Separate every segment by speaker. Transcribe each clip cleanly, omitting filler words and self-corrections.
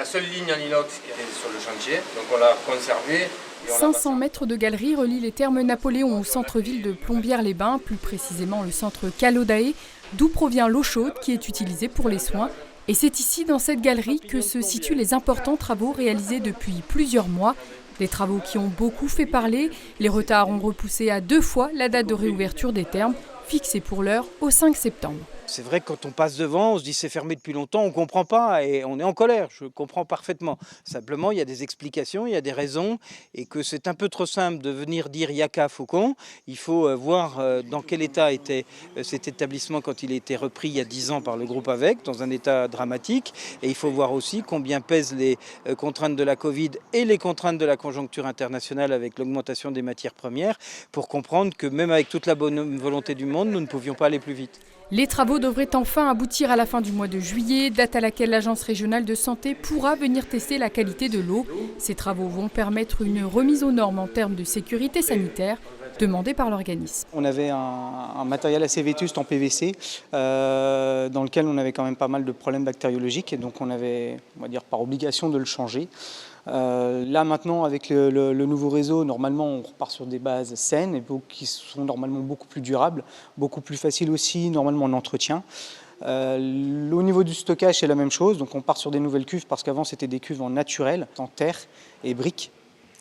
Speaker 1: la seule ligne en inox qui était sur le chantier, donc on l'a conservée.
Speaker 2: 500 mètres de galerie relient les thermes Napoléon au centre-ville de Plombières-les-Bains, plus précisément le centre Calodae, d'où provient l'eau chaude qui est utilisée pour les soins. Et c'est ici, dans cette galerie, que se situent les importants travaux réalisés depuis plusieurs mois. Des travaux qui ont beaucoup fait parler. Les retards ont repoussé à 2 fois la date de réouverture des thermes, fixée pour l'heure au 5 septembre.
Speaker 3: C'est vrai que quand on passe devant, on se dit c'est fermé depuis longtemps, on ne comprend pas et on est en colère, je comprends parfaitement. Simplement, il y a des explications, il y a des raisons et que c'est un peu trop simple de venir dire Yaka Faucon. Il faut voir dans quel état était cet établissement quand il a été repris il y a 10 ans par le groupe AVEC, dans un état dramatique. Et il faut voir aussi combien pèsent les contraintes de la Covid et les contraintes de la conjoncture internationale avec l'augmentation des matières premières pour comprendre que même avec toute la bonne volonté du monde, nous ne pouvions pas aller plus vite.
Speaker 2: Les travaux devraient enfin aboutir à la fin du mois de juillet, date à laquelle l'Agence régionale de santé pourra venir tester la qualité de l'eau. Ces travaux vont permettre une remise aux normes en termes de sécurité sanitaire demandée par l'organisme.
Speaker 4: On avait un matériel assez vétuste en PVC dans lequel on avait quand même pas mal de problèmes bactériologiques et donc on avait, on va dire, par obligation de le changer. Là maintenant avec le nouveau réseau, normalement on repart sur des bases saines et qui sont normalement beaucoup plus durables, beaucoup plus faciles aussi normalement en entretien. Au niveau du stockage c'est la même chose, donc on part sur des nouvelles cuves parce qu'avant c'était des cuves en naturel, en terre et briques,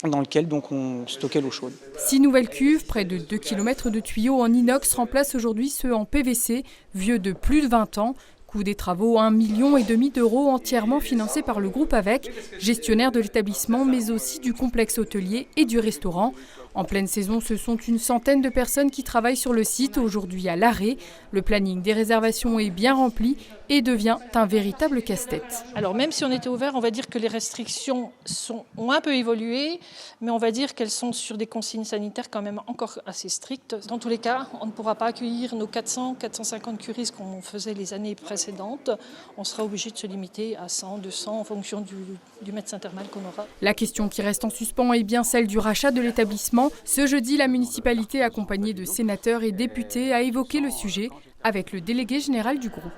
Speaker 4: dans lequel donc on stockait l'eau chaude.
Speaker 2: 6 nouvelles cuves, près de 2 km de tuyaux en inox remplacent aujourd'hui ceux en PVC, vieux de plus de 20 ans. Coût des travaux, 1,5 million d'euros, entièrement financés par le groupe AVEC, gestionnaire de l'établissement, mais aussi du complexe hôtelier et du restaurant. En pleine saison, ce sont une centaine de personnes qui travaillent sur le site, aujourd'hui à l'arrêt. Le planning des réservations est bien rempli et devient un véritable casse-tête.
Speaker 5: Alors même si on était ouvert, on va dire que les restrictions ont un peu évolué, mais on va dire qu'elles sont sur des consignes sanitaires quand même encore assez strictes. Dans tous les cas, on ne pourra pas accueillir nos 400-450 curistes qu'on faisait les années précédentes. On sera obligé de se limiter à 100, 200 en fonction du médecin thermal qu'on aura.
Speaker 2: La question qui reste en suspens est bien celle du rachat de l'établissement. Ce jeudi, la municipalité, accompagnée de sénateurs et députés, a évoqué le sujet avec le délégué général du groupe.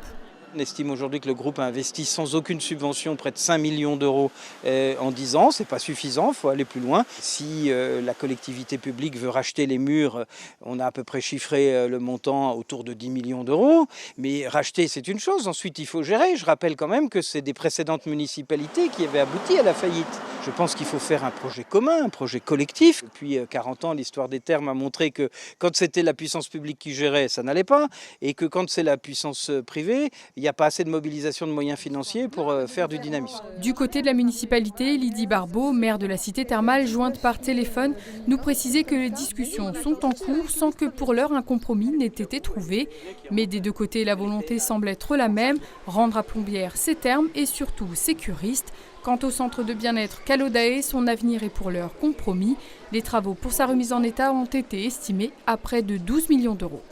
Speaker 3: On estime aujourd'hui que le groupe a investi sans aucune subvention près de 5 millions d'euros en 10 ans. Ce n'est pas suffisant, il faut aller plus loin. Si la collectivité publique veut racheter les murs, on a à peu près chiffré le montant autour de 10 millions d'euros. Mais racheter, c'est une chose. Ensuite, il faut gérer. Je rappelle quand même que c'est des précédentes municipalités qui avaient abouti à la faillite. Je pense qu'il faut faire un projet commun, un projet collectif. Depuis 40 ans, l'histoire des thermes a montré que quand c'était la puissance publique qui gérait, ça n'allait pas. Et que quand c'est la puissance privée, il n'y a pas assez de mobilisation de moyens financiers pour faire du dynamisme.
Speaker 2: Du côté de la municipalité, Lydie Barbeau, maire de la cité thermale, jointe par téléphone, nous précisait que les discussions sont en cours sans que pour l'heure un compromis n'ait été trouvé. Mais des deux côtés, la volonté semble être la même, rendre à Plombières ses thermes et surtout ses curistes. Quant au centre de bien-être Calodae, son avenir est pour l'heure compromis. Les travaux pour sa remise en état ont été estimés à près de 12 millions d'euros.